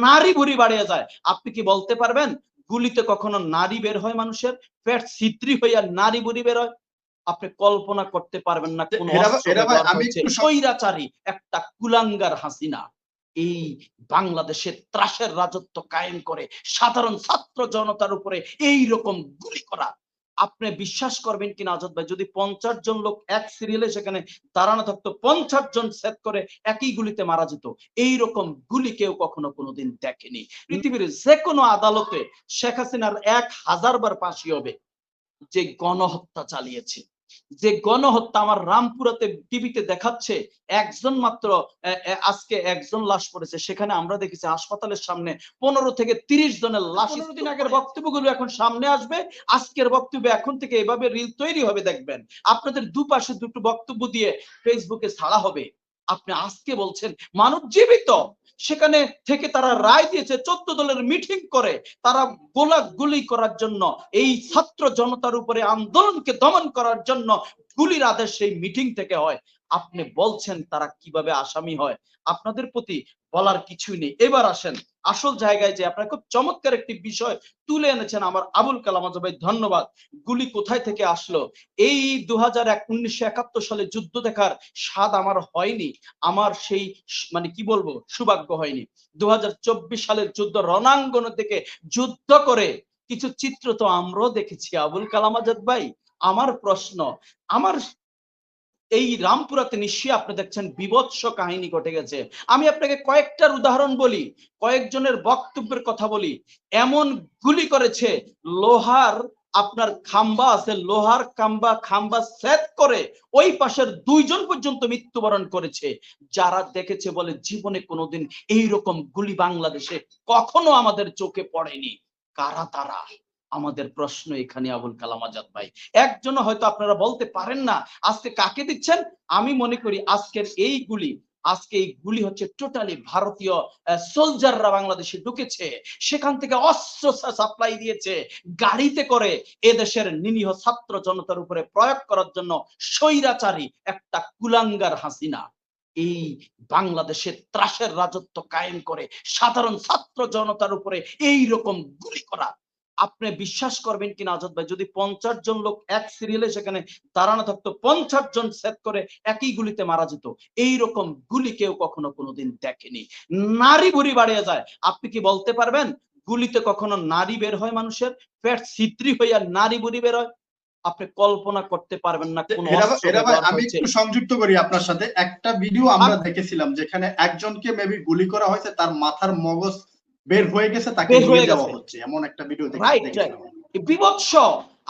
নারী ভুঁড়ি বাড়িয়ে যায়। আপনি কি বলতে পারবেন গুলিতে কখনো নারী বের হয় মানুষের? পেট ছিদ্রি হইয়া নারী ভুঁড়ি বের হয়? আপনি কল্পনা করতে পারবেন না কোন অস্ত্র ব্যবহার হয়েছে। স্বৈরাচারী একটা কুলাঙ্গার হাসিনা এই বাংলাদেশে ত্রাসের রাজত্ব কায়েম করে সাধারণ ছাত্র জনতার উপরে এই রকম গুলি করা। আপনি বিশ্বাস করবেন কিনা আজাদ ভাই, যদি 50 জন লোক এক সিরিয়ালে সেখানে দাঁড়ানো থাকতো, 50 জন সেট করে একই গুলিতে মারা যেত। এই রকম গুলি কেউ কখনো কোনোদিন দেখেনি। পৃথিবীর যে কোনো আদালতে শেখ হাসিনার 1000 বার ফাঁসি হবে। যে গণহত্যা চালিয়েছে, যে গণহত্যা আমার রামপুরাতে টিভিতে দেখাচ্ছে, একজন মাত্র আজকে একজন লাশ পড়েছে, সেখানে আমরা দেখেছি হাসপাতালের সামনে 15 থেকে 30 জনের লাশ। 15 দিন আগের বক্তব্যগুলো এখন সামনে আসবে, আজকের বক্তব্য এখন থেকে এভাবে রিল তৈরি হবে, দেখবেন আপনাদের দুপাশে দুটো বক্তব্য দিয়ে ফেসবুকে ছাড়া হবে। আপনি আজকে বলছেন মানুষ জীবিত, সেখানে থেকে তারা রায় দিয়েছে 14 দলের মিটিং করে তারা গোলাগুলি করার জন্য, এই ছাত্র জনতার উপরে আন্দোলনকে দমন করার জন্য গুলির আদেশ সেই মিটিং থেকে হয়। আপনি বলছেন তারা কিভাবে আসামি হয়? আপনাদের প্রতি বলার কিছুই নেই। এবার আসেন আসল জায়গায়, যে আপনারা খুব চমৎকার একটি বিষয় তুলে এনেছেন আমার আবুল কালাম আজাদ ভাই, ধন্যবাদ। গুলি কোথায় থেকে আসলো? এই 1971 সালে যুদ্ধ দেখার স্বাদ আমার হয়নি, আমার সেই মানে কি বলবো সৌভাগ্য হয়নি। 2024 সালের যুদ্ধ রণাঙ্গন থেকে যুদ্ধ করে কিছু চিত্র তো আমরাও দেখেছি আবুল কালাম আজাদ ভাই। আমার প্রশ্ন, আমার এই রামপুরাতে নিশ্চয়ই আপনি দেখছেন বিভৎস কাহিনী ঘটে গেছে। আমি আপনাকে কয়েকটার উদাহরণ বলি, কয়েকজনের বক্তব্যের কথা বলি। এমন গুলি করেছে, লোহার আপনার খাম্বা আছে, লোহার খাম্বা সেট করে ওই পাশের 2 জন পর্যন্ত মৃত্যুবরণ করেছে। যারা দেখেছে বলে জীবনে কোনোদিন এইরকম গুলি বাংলাদেশে কখনো আমাদের চোখে পড়েনি। কারা তারা? আমাদের প্রশ্ন এখানে আবুল কালাম আজাদ ভাই। একজন হয়তো আপনারা বলতে পারেন না আজকে কাকে দিচ্ছেন। আমি মনে করি আজকের এই গুলি হচ্ছে টোটালি ভারতীয় সোলজাররা বাংলাদেশে ঢুকেছে, সেখান থেকে অস্ত্র সাপ্লাই দিয়েছে গাড়িতে করে এদেশের নিরীহ ছাত্র জনতার উপরে প্রয়োগ করার জন্য স্বৈরাচারী একটা কুলাঙ্গার হাসিনা এই বাংলাদেশে ত্রাসের রাজত্ব কায়েম করে সাধারণ ছাত্র জনতার উপরে এই রকম গুলি করা। আপনি বিশ্বাস করবেন কিনা আজাদ ভাই, যদি 50 জন লোক এক সিরিয়ালে সেখানে দাঁড়ানো থাকতো, 50 জন সেট করে একই গুলিতে মারা যেত। এই রকম গুলি কেউ কখনো কোনোদিন দেখেনি। নারী ভুঁড়ি বাড়িয়ে যায়। আপনি কি বলতে পারবেন গুলিতে কখনো নারী বের হয় মানুষের? পেট ছিদ্রি হইয়া নারী ভুঁড়ি বের হয়? আপনি কল্পনা করতে পারবেন না কোন অস্ত্র ব্যবহার আমি হয়েছে। একটু সংযুক্ত করি আপনার সাথে, একটা ভিডিও আমরা দেখেছিলাম যেখানে একজনকে মেবি গুলি করা হয়েছে, তার মাথার মগজ বের হয়ে গেছে, তাকে নিয়ে যাওয়া হচ্ছে, এমন একটা ভিডিও দেখেছিলাম। বিভৎস।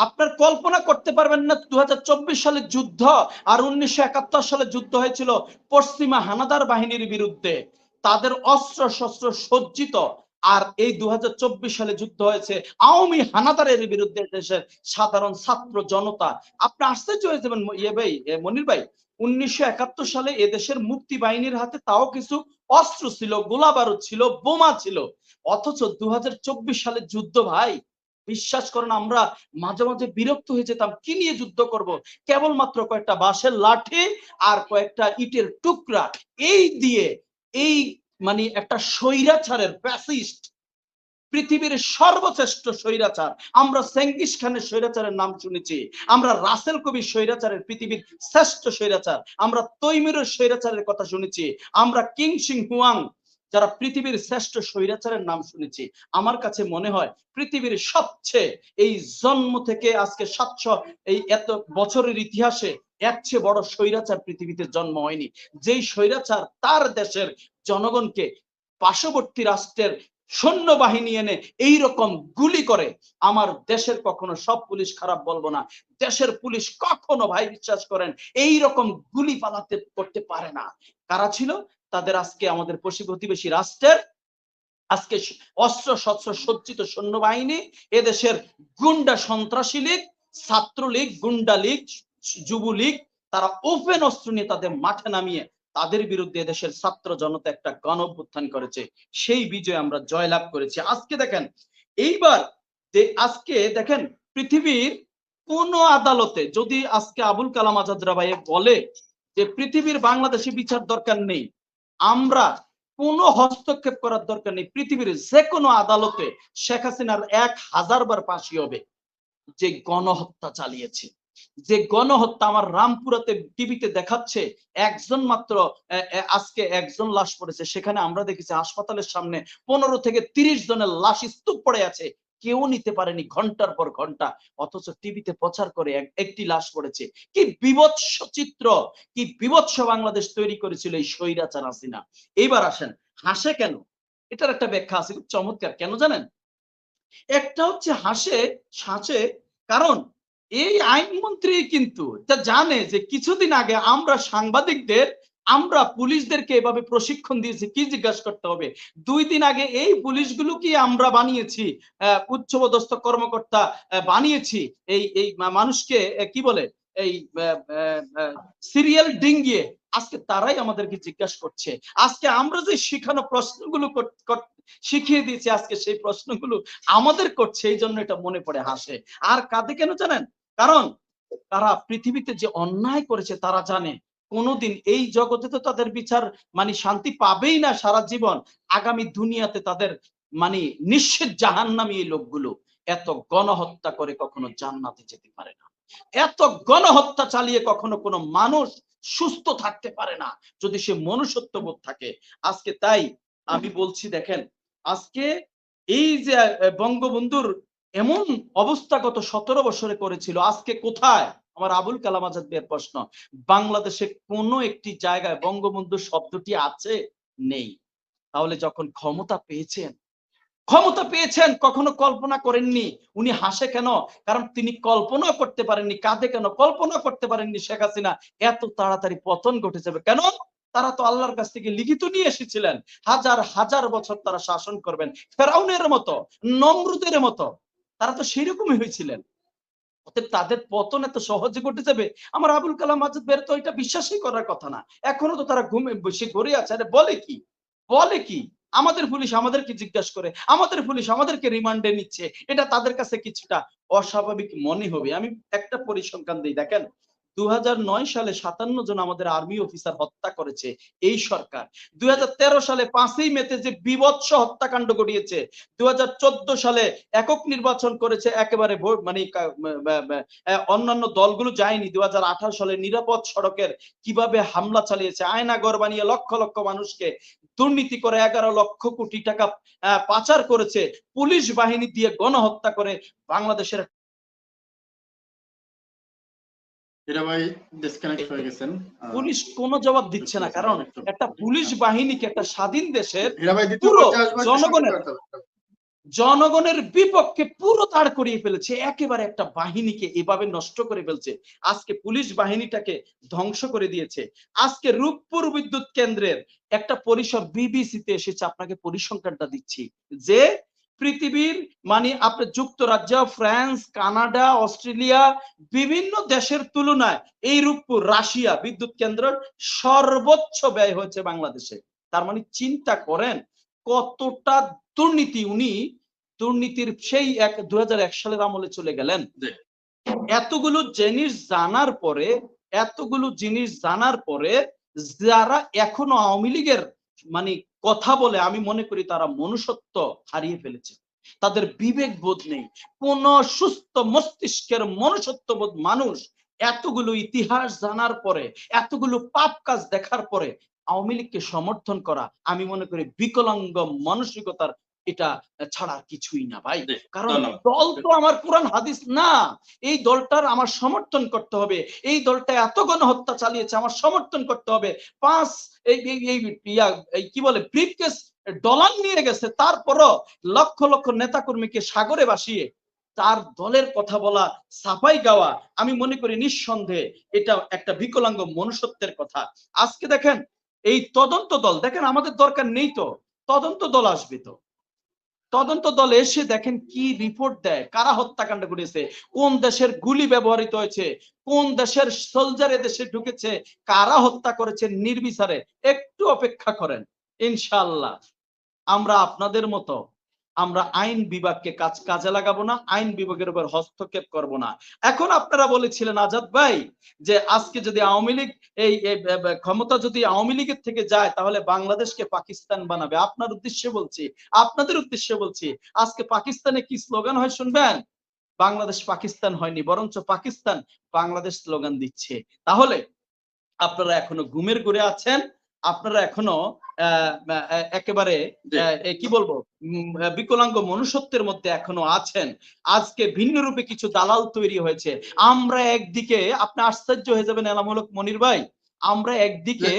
আপনার কল্পনা করতে পারবেন না 2024 সালের যুদ্ধ আর 1971 সালে যুদ্ধ হয়েছিল পশ্চিমা হানাদার বাহিনীর বিরুদ্ধে, তাদের অস্ত্র শস্ত্র সজ্জিত। আর এই 2024 সালে যুদ্ধ হয়েছে আওয়ামী হানাদারের বিরুদ্ধে দেশের সাধারণ ছাত্র জনতা। আপনি আশ্চর্য হয়ে যাবেন ইয়ে ভাই, মনির ভাই, 1971 সালে এদেশের মুক্তি বাহিনীর হাতে তাও কিছু অস্ত্র ছিল, গোলা বারুদ ছিল, বোমা ছিল। অথচ 2024 সালের যুদ্ধ ভাই, বিশ্বাস করেন আমরা মাঝে মাঝে বিরক্ত হয়ে যেতাম, কি নিয়ে যুদ্ধ করব? কেবলমাত্র কয়েকটা বাঁশের লাঠি আর কয়েকটা ইটের টুকরা, এই দিয়ে এই মানে একটা স্বৈরাচারের ফ্যাসিস্ট, পৃথিবীর সর্বশ্রেষ্ঠ স্বৈরাচার। আমরা চেঙ্গিস খানের স্বৈরাচারের নাম শুনেছি, আমরা রাসেল কবির স্বৈরাচারের পৃথিবীর শ্রেষ্ঠ স্বৈরাচার, আমরা তৈমুরের স্বৈরাচারের কথা শুনেছি, আমরা কিং সিং হুয়াং যারা পৃথিবীর শ্রেষ্ঠ স্বৈরাচারের নাম শুনেছি। আমার কাছে মনে হয় পৃথিবীর সবচেয়ে এই জন্ম থেকে আজকে 700 এই এত বছরের ইতিহাসে এর চেয়ে বড় স্বৈরাচার পৃথিবীতে জন্ম হয়নি। যেই স্বৈরাচার তার দেশের জনগণকে পার্শ্ববর্তী রাষ্ট্রের সৈন্যবাহিনী এনে এই রকম গুলি করে। আমার দেশের কখনো, সব পুলিশ খারাপ বলবো না, দেশের পুলিশ কখনো ভাই বিশ্বাস করেন এই রকম গুলি পালাতে করতে পারে না। কারা ছিল তাদের? আজকে আমাদের প্রতিবেশী রাষ্ট্রের আজকে অস্ত্র শস্ত্র সজ্জিত সৈন্যবাহিনী, এদেশের গুন্ডা সন্ত্রাসী লীগ, ছাত্রলীগ, গুন্ডা লীগ, যুবলীগ, তারা ওপেন অস্ত্র নিয়ে তাদের মাঠে নামিয়ে তাদের বিরুদ্ধে দেশের ছাত্র জনতা একটা গণ অভ্যুত্থান করেছে, সেই বিজয় আমরা জয়লাভ করেছি। আজকে দেখেন, এইবার আজকে দেখেন পৃথিবীর কোন আদালতে যদি আজকে আবুল কালাম আজাদ ভাই বলে যে পৃথিবীর বাংলাদেশে বিচার দরকার নেই, আমরা কোনো হস্তক্ষেপ করার দরকার নেই। পৃথিবীর যে কোনো আদালতে শেখ হাসিনার 1000 বার ফাঁসি হবে। যে গণহত্যা চালিয়েছে, যে গণহত্যা, আমার রামপুরাতে টিভিতে দেখাচ্ছে একজন মাত্র, আজকে একজন লাশ পড়েছে, সেখানে আমরা দেখেছি হাসপাতালের সামনে 15 থেকে 30 জনের লাশ স্তূপ পড়ে আছে, কেউ নিতে পারেনি ঘন্টার পর ঘন্টা, অথচ টিভিতে প্রচার করে একটি লাশ পড়েছে। কি বিভৎস চিত্র, কি বিভৎস বাংলাদেশ তৈরি করেছিল এই স্বৈরাচার হাসিনা। এইবার আসেন, হাসে কেন? এটার একটা ব্যাখ্যা আছে খুব চমৎকার। কেন জানেন? একটা হচ্ছে হাসে কারণ এই আইনমন্ত্রী কিন্তু তা জানে যে কিছুদিন আগে আমরা সাংবাদিকদের, আমরা পুলিশদেরকে এভাবে প্রশিক্ষণ দিয়েছি, কি জিজ্ঞাসা করতে হবে। 2 দিন আগে এই পুলিশগুলো কি আমরা বানিয়েছি, উচ্চপদস্থ কর্মকর্তা বানিয়েছি এই মানুষকে কি বলে এই সিরিয়াল ডিঙ্গিয়ে, আজকে তারাই আমাদেরকে জিজ্ঞাসা করছে। আজকে আমরা যে শিখানো প্রশ্নগুলো শিখিয়ে দিয়েছি, আজকে সেই প্রশ্নগুলো আমাদের করছে, এই জন্য এটা মনে পড়ে হাসে। আর কাঁদে কেন জানেন? কারণ তারা পৃথিবীতে যে অন্যায় করেছে তারা জানে কোনোদিন এই জগতে তো তাদের বিচার মানে শান্তি পাবেই না সারা জীবন, আগামী দুনিয়াতে তাদের মানে নিশ্চিত জাহান্নামী এই লোকগুলো। এত গণহত্যা করে কখনো জান্নাতে যেতে পারে না, এত গণহত্যা চালিয়ে কখনো কোনো মানুষ সুস্থ থাকতে পারে না যদি সে মনুষ্যত্ববোধ থাকে। আজকে তাই আমি বলছি, দেখেন আজকে এই যে বঙ্গবন্ধুর এমন অবস্থা গত 17 বছরে করেছিল, আজকে কোথায়? আমার আবুল কালাম আজাদ ভাইয়ের প্রশ্ন, বাংলাদেশে কোনো একটি জায়গায় বঙ্গবন্ধু শব্দটি আছে? নেই। তাহলে যখন ক্ষমতা পেয়েছেন কখনো কল্পনা করেননি। উনি হাসে কেন? কারণ তিনি কল্পনা করতে পারেননি। কাঁদে কেন? কল্পনা করতে পারেননি শেখ হাসিনা এত তাড়াতাড়ি পতন ঘটে যাবে। কেন? তারা তো আল্লাহর কাছ থেকে লিখিত নিয়ে এসেছিলেন, হাজার হাজার বছর তারা শাসন করবেন, ফেরাউনের মতো, নমরুদের মতো, তারা তো সেরকমই হয়েছিলেন। অতএব তাদের পতন এত সহজে ঘটে যাবে, আমার আবুল কালাম আজাদ বের তো এটা বিশ্বাসই করার কথা না। এখনো তো তারা ঘুমে বসে ঘুরে আছে। আরে বলে কি? আমাদের পুলিশ আমাদেরকে জিজ্ঞাসা করে, আমাদের পুলিশ আমাদেরকে রিমান্ডে নিচ্ছে, এটা তাদের কাছে কিছুটা অস্বাভাবিক মনে হবে। আমি একটা পরিসংখ্যান দিই, দেখেন 2009 সালে 57 জন আমাদের আর্মি অফিসার হত্যা করেছে এই সরকার। 2013 সালে 5ই মেতে যে বিভৎস হত্যাকাণ্ড ঘটিয়েছে, 2014 সালে একক নির্বাচন করেছে একেবারে মানে অন্যান্য দলগুলো যায়নি। 2018 সালে নিরাপদ সড়কের কিভাবে হামলা চালিয়েছে, আয়নাঘর বানিয়ে লক্ষ লক্ষ মানুষকে দুর্নীতি করে 11 লক্ষ কোটি টাকা পাচার করেছে, পুলিশ বাহিনী দিয়ে গণহত্যা করে বাংলাদেশের। পুলিশ কোনো জবাব দিচ্ছে না, কারণ একটা পুলিশ বাহিনীকে একটা স্বাধীন দেশের পুরো জনগণের বিপক্ষে পুরো দাঁড় করিয়ে ফেলেছে, একেবারে একটা বাহিনীকে এভাবে নষ্ট করে ফেলছে। আজকে পুলিশ বাহিনীটাকে ধ্বংস করে দিয়েছে। আজকে রূপপুর বিদ্যুৎ কেন্দ্রের একটা পরিসর বিবিসিতে এসেছে, আপনাকে পরিসংখ্যানটা দিচ্ছি, যে পৃথিবীর মানে আপনার যুক্তরাজ্য, ফ্রান্স, কানাডা, অস্ট্রেলিয়া বিভিন্ন দেশের তুলনায় এই রূপপুর রাশিয়া বিদ্যুৎ কেন্দ্রের সর্বোচ্চ ব্যয় হয়েছে বাংলাদেশে। তার মানে চিন্তা করেন কতটা দুর্নীতি। উনি দুর্নীতির সেই 2001 সালের আমলে চলে গেলেন। এতগুলো জিনিস জানার পরে যারা এখনো আওয়ামী লীগের মানে কথা বলে, আমি মনে করি তারা মনুষ্যত্ব হারিয়ে ফেলেছে, তাদের বিবেক বোধ নেই। কোন সুস্থ মস্তিষ্কের মনুষ্যত্ববোধ মানুষ এতগুলো ইতিহাস জানার পরে, এতগুলো পাপ কাজ দেখার পরে আওয়ামী লীগকে সমর্থন করা, আমি মনে করি বিকলাঙ্গ মানসিকতার এটা ছাড়া কিছুই না ভাই। কারণ দল তো আমার কোরআন হাদিস না, এই দলটার আমার সমর্থন করতে হবে। এই দলটা এত গণহত্যা চালিয়েছে, আমার সমর্থন করতে হবে। 5 কি বলে ব্রিফকেস ডলার নিয়ে গেছে, তারপরও লক্ষ লক্ষ নেতাকর্মীকে সাগরে ভাসিয়ে তার দলের কথা বলা, সাফাই গাওয়া, আমি মনে করি নিঃসন্দেহে এটা একটা বিকলাঙ্গ মনুষ্যত্বের কথা। আজকে দেখেন এই তদন্ত দল, দেখেন আমাদের দরকার নেই তো, তদন্ত দল আসবে তো, তদন্ত দল এসে দেখেন কি রিপোর্ট দেয়, কারা হত্যাকাণ্ড করেছে, কোন দেশের গুলি ব্যবহৃত হয়েছে, কোন দেশের সোলজার দেশে ঢুকেছে, কারা হত্যা করেছে নির্বিচারে। একটু অপেক্ষা করেন, ইনশাআল্লাহ আমরা আপনাদের মতো আমরা আইন বিভাগকে কাজে লাগাবো না, আইন বিভাগের উপর হস্তক্ষেপ করব না। এখন আপনারা বলেছিলেন আজাদ ভাই যে আজকে যদি আওয়ামী লীগ এই ক্ষমতা যদি আওয়ামী লীগের থেকে যায় তাহলে বাংলাদেশকে পাকিস্তান বানাবে। আপনার উদ্দেশ্যে বলছি, আপনাদের উদ্দেশ্যে বলছি, আজকে পাকিস্তানে কি স্লোগান হয় শুনবেন? বাংলাদেশ পাকিস্তান হয়নি, বরঞ্চ পাকিস্তান বাংলাদেশ স্লোগান দিচ্ছে। তাহলে আপনারা এখনো ঘুমের ঘরে আছেন, আপনারা এখনো একেবারে কি বলবো বিকলাঙ্গ মনুষ্যত্বের মধ্যে এখনো আছেন। আজকে ভিন্ন রূপে কিছু দালাল তৈরি হয়েছে। আমরা একদিকে, আপনি আশ্চর্য হয়ে যাবেন এনামূলক মনির ভাই, আমরা একদিকে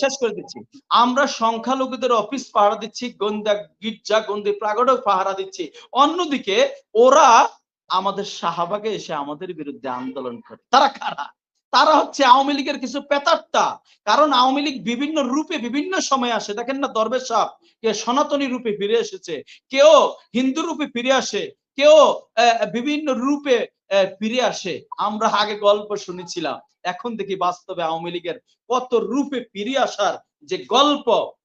শেষ করে দিচ্ছি, আমরা সংখ্যালঘুদের অফিস পাহারা দিচ্ছি, গন্দা গির্জা গন্দি প্রাগডক পাহারা দিচ্ছি, অন্যদিকে ওরা আমাদের শাহবাগে এসে আমাদের বিরুদ্ধে আন্দোলন করে। তারা কারা? তারা হচ্ছে আওয়ামী লীগের কিছু পেতাত্তা। কারণ আওয়ামী লীগ বিভিন্ন রূপে বিভিন্ন সময় আসে। দেখেন না, দরবেশ সাহেব কে সনাতনী রূপে ফিরে এসেছে, কেউ হিন্দু রূপে ফিরে আসে, কেউ বিভিন্ন রূপে ফিরে আসে। আমরা আগে গল্প শুনেছিলাম, এখন দেখি বাস্তবে আওয়ামী লীগের কত রূপে ফিরে আসার যে গল্প,